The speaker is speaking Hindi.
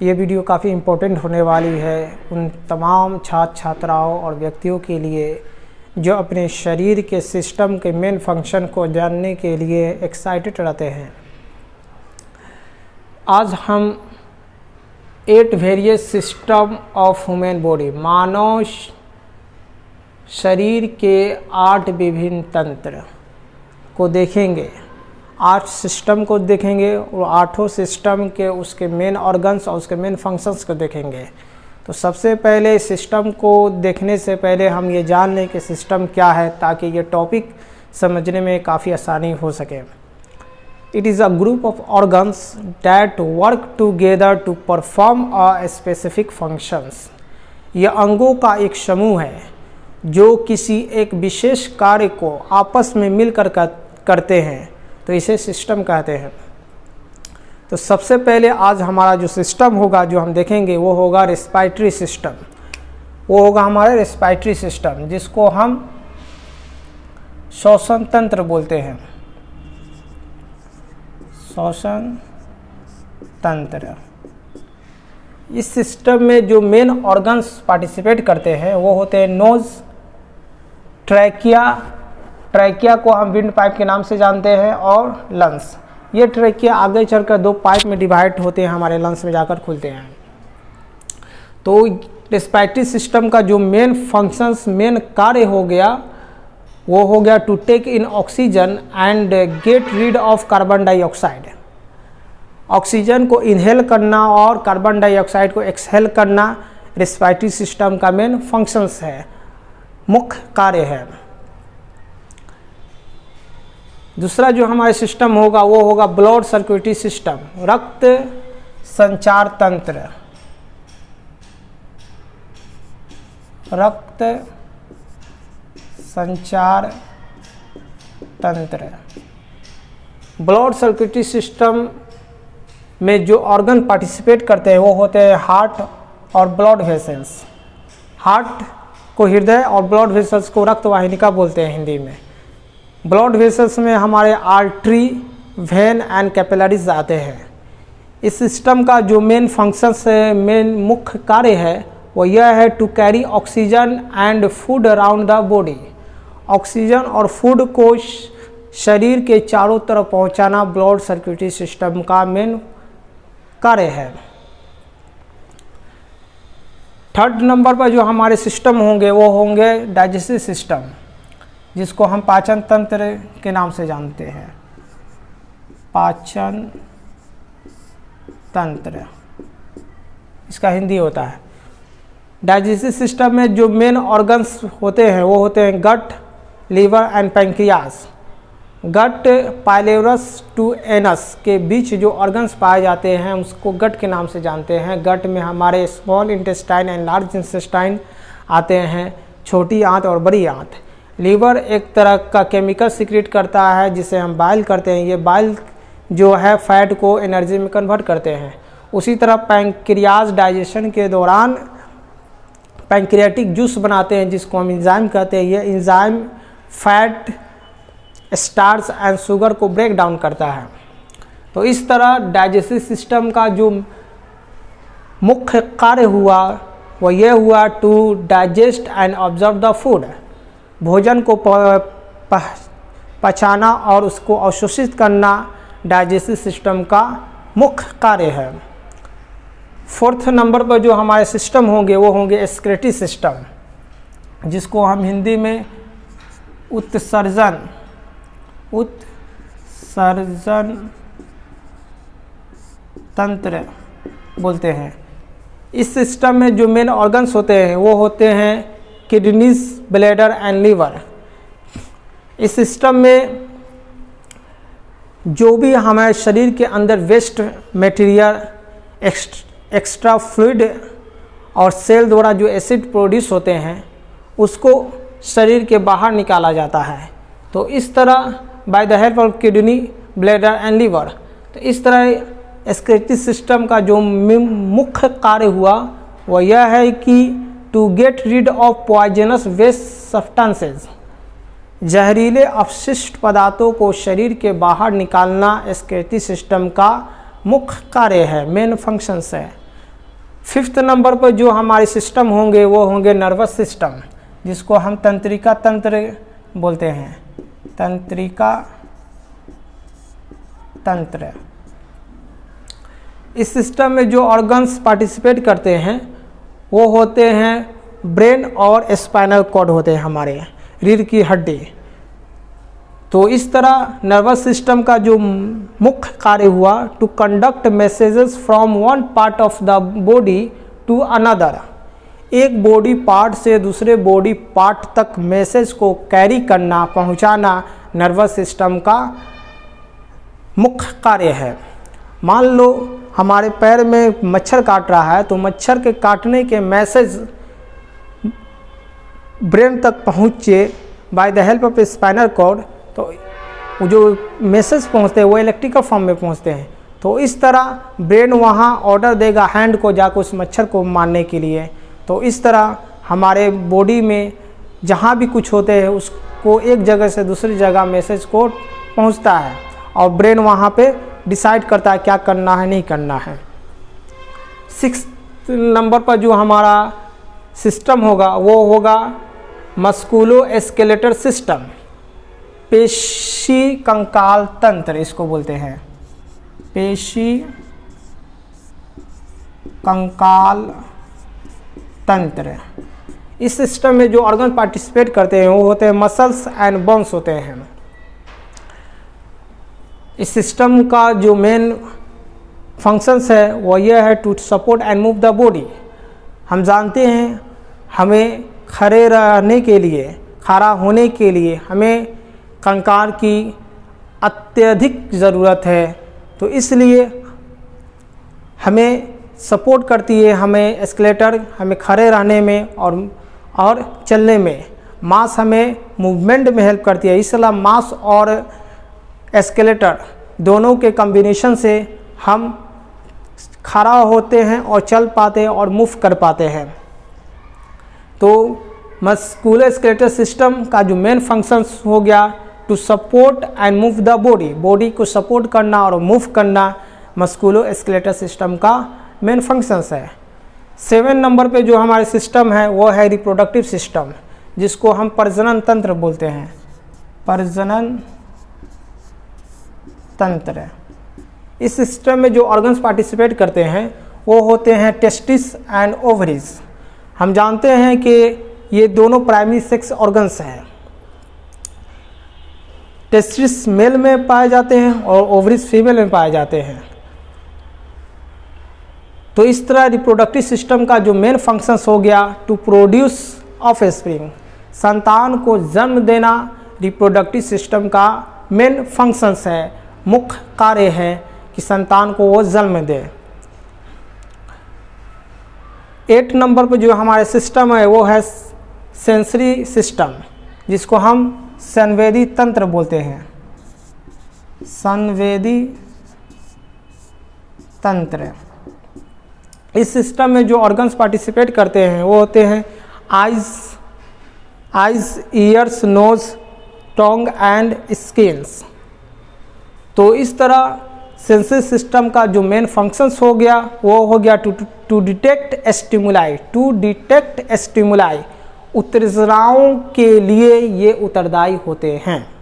ये वीडियो काफ़ी इम्पोर्टेंट होने वाली है उन तमाम छात्र छात्राओं और व्यक्तियों के लिए जो अपने शरीर के सिस्टम के मेन फंक्शन को जानने के लिए एक्साइटेड रहते हैं। आज हम 8 various system of human body, मानव शरीर के 8 विभिन्न तंत्र को देखेंगे। 8 सिस्टम को देखेंगे और 8 सिस्टम के उसके मेन ऑर्गन्स और उसके मेन फंक्शंस को देखेंगे। तो सबसे पहले सिस्टम को देखने से पहले हम ये जान लें कि सिस्टम क्या है, ताकि ये टॉपिक समझने में काफ़ी आसानी हो सके। It is a group of organs that work together to perform a specific functions. यह अंगों का एक समूह है जो किसी एक विशेष कार्य को आपस में मिलकर करते हैं, तो इसे सिस्टम कहते हैं। तो सबसे पहले आज हमारा जो सिस्टम होगा, जो हम देखेंगे, वो होगा रेस्पिरेटरी सिस्टम। वो होगा हमारा रेस्पिरेटरी सिस्टम, जिसको हम श्वसन तंत्र बोलते हैं। श्वसन तंत्र। इस सिस्टम में जो मेन ऑर्गन्स पार्टिसिपेट करते हैं वो होते हैं नोज, ट्रैकिया को हम विंड पाइप के नाम से जानते हैं, और लंग्स। ये ट्रैकिया आगे चलकर 2 पाइप में डिवाइड होते हैं, हमारे लंग्स में जाकर खुलते हैं। तो रेस्पिरेटरी सिस्टम का जो मेन फंक्शंस, मेन कार्य हो गया, वो हो गया to take in oxygen and get rid of carbon dioxide. Oxygen को इनहेल करना और कार्बन डाइऑक्साइड को एक्सहेल करना रेस्पिरेटरी सिस्टम का मेन फंक्शंस है, मुख्य कार्य है। दूसरा जो हमारे सिस्टम होगा वो होगा ब्लड सर्कुलेटरी सिस्टम, रक्त संचार तंत्र। रक्त संचार तंत्र। ब्लड सर्कुलेटरी सिस्टम में जो ऑर्गन पार्टिसिपेट करते हैं वो होते हैं हार्ट और ब्लड वेसल्स। हार्ट को हृदय और ब्लड वेसल्स को रक्त वाहिनिका बोलते हैं हिंदी में। ब्लड वेसल्स में हमारे आर्टरी, वेन एंड कैपिलरीज आते हैं। इस सिस्टम का जो मेन फंक्शंस है, मेन मुख्य कार्य है, वो यह है to carry oxygen and food around the body. Oxygen और फूड को शरीर के चारों तरफ पहुंचाना ब्लड सर्कुलेटरी सिस्टम का मेन कार्य है। थर्ड नंबर पर जो हमारे सिस्टम होंगे वो होंगे डाइजेस्टिव सिस्टम, जिसको हम पाचन तंत्र के नाम से जानते हैं। पाचन तंत्र इसका हिंदी होता है। डाइजेस्टिव सिस्टम में जो मेन ऑर्गन्स होते हैं वो होते हैं gut, liver and pancreas. Gut pylorus to anus के बीच जो ऑर्गन्स पाए जाते हैं उसको गट के नाम से जानते हैं। गट में हमारे small intestine and large intestine आते हैं, छोटी आंत और बड़ी आंत। लीवर एक तरह का केमिकल सीक्रेट करता है जिसे हम बाइल करते हैं। ये बाइल जो है फैट को एनर्जी में कन्वर्ट करते हैं। उसी तरह पैंक्रियाज डाइजेशन के दौरान पैंक्रियाटिक जूस बनाते हैं, जिसको हम एंजाइम कहते हैं। ये enzyme fat, starch and sugar को ब्रेक डाउन करता है। तो इस तरह डाइजेस्टिव सिस्टम का जो मुख्य कार्य हुआ वो ये हुआ to digest and observe the food. भोजन को पचाना और उसको अवशोषित करना डाइजेस्टिव सिस्टम का मुख्य कार्य है। फोर्थ नंबर पर जो हमारे सिस्टम होंगे वो होंगे एक्सक्रीटरी सिस्टम, जिसको हम हिंदी में उत्सर्जन तंत्र बोलते हैं। इस सिस्टम में जो मेन ऑर्गन्स होते हैं वो होते हैं किडनीज, ब्लैडर एंड लीवर। इस सिस्टम में जो भी हमारे शरीर के अंदर वेस्ट मटेरियल, एक्स्ट्रा फ्लूइड और सेल द्वारा जो एसिड प्रोड्यूस होते हैं उसको शरीर के बाहर निकाला जाता है। तो इस तरह by the help of kidney, bladder and liver. तो इस तरह एक्सक्रीटरी सिस्टम का जो मुख्य कार्य हुआ वो यह है कि to get rid of poisonous waste substances, जहरीले अपशिष्ट पदार्थों को शरीर के बाहर निकालना एक्सक्रीटरी सिस्टम का मुख्य कार्य है, मेन फंक्शंस है। 5th नंबर पर जो हमारे सिस्टम होंगे वो होंगे नर्वस सिस्टम, जिसको हम तंत्रिका तंत्र बोलते हैं, तंत्रिका तंत्र। इस सिस्टम में जो ऑर्गन्स पार्टिसिपेट करते हैं वो होते हैं ब्रेन और स्पाइनल कॉर्ड होते हैं, हमारे रीढ़ की हड्डी। तो इस तरह नर्वस सिस्टम का जो मुख्य कार्य हुआ, to conduct messages from one part of the body to another, एक बॉडी पार्ट से दूसरे बॉडी पार्ट तक मैसेज को कैरी करना, पहुंचाना नर्वस सिस्टम का मुख्य कार्य है। मान लो हमारे पैर में मच्छर काट रहा है, तो मच्छर के काटने के मैसेज ब्रेन तक पहुँचे by the help of spinal cord, तो जो मैसेज पहुँचते हैं वो इलेक्ट्रिकल फॉर्म में पहुँचते हैं। तो इस तरह ब्रेन वहाँ ऑर्डर देगा हैंड को जाकर उस मच्छर को मारने के लिए। तो इस तरह हमारे बॉडी में जहाँ भी कुछ होते हैं उसको एक जगह से दूसरी जगह मैसेज को पहुँचता है और ब्रेन वहाँ पे डिसाइड करता है क्या करना है नहीं करना है। 6th नंबर पर जो हमारा सिस्टम होगा वो होगा मस्कुलो एस्केलेटर सिस्टम, पेशी कंकाल तंत्र इसको बोलते हैं, पेशी कंकाल तंत्र। इस सिस्टम में जो ऑर्गन पार्टिसिपेट करते हैं वो होते हैं मसल्स एंड बोन्स होते हैं। इस सिस्टम का जो मेन फंक्शंस है वो यह है to support and move the body. हम जानते हैं हमें खड़े रहने के लिए, खड़ा होने के लिए हमें कंकाल की अत्यधिक ज़रूरत है, तो इसलिए हमें सपोर्ट करती है हमें एस्केलेटर, हमें खड़े रहने में और चलने में। मास हमें मूवमेंट में हेल्प करती है, इसलिए मास और एस्केलेटर दोनों के कॉम्बिनेशन से हम खड़ा होते हैं और चल पाते हैं और मूव कर पाते हैं। तो मस्कुलो एस्केलेटर सिस्टम का जो मेन फंक्शंस हो गया to support and move the body, body को सपोर्ट करना और मूव करना मस्कुलो एस्केलेटर सिस्टम का मेन फंक्शंस है। 7 नंबर पे जो हमारे सिस्टम है वो है रिप्रोडक्टिव सिस्टम, जिसको हम प्रजनन तंत्र बोलते हैं, प्रजनन तंत्र। इस सिस्टम में जो ऑर्गन्स पार्टिसिपेट करते हैं वो होते हैं टेस्टिस एंड ओवरीज। हम जानते हैं कि ये दोनों प्राइमरी सेक्स ऑर्गन्स हैं। टेस्टिस मेल में पाए जाते हैं और ओवरीज फीमेल में पाए जाते हैं। तो इस तरह रिप्रोडक्टिव सिस्टम का जो मेन फंक्शंस हो गया टू प्रोड्यूस ऑफस्प्रिंग, संतान को जन्म देना रिप्रोडक्टिव सिस्टम का मेन फंक्शंस है, मुख्य कार्य है कि संतान को वो जन्म दे। 8 नंबर पर जो हमारे सिस्टम है वो है सेंसरी सिस्टम, जिसको हम संवेदी तंत्र बोलते हैं, संवेदी तंत्र। इस सिस्टम में जो ऑर्गन्स पार्टिसिपेट करते हैं वो होते हैं eyes, ears, nose, tongue and skins. तो इस तरह सेंसरी सिस्टम का जो मेन फंक्शंस हो गया वो हो गया to detect stimuli, to detect stimuli, उत्तेजनाओं के लिए ये उत्तरदायी होते हैं।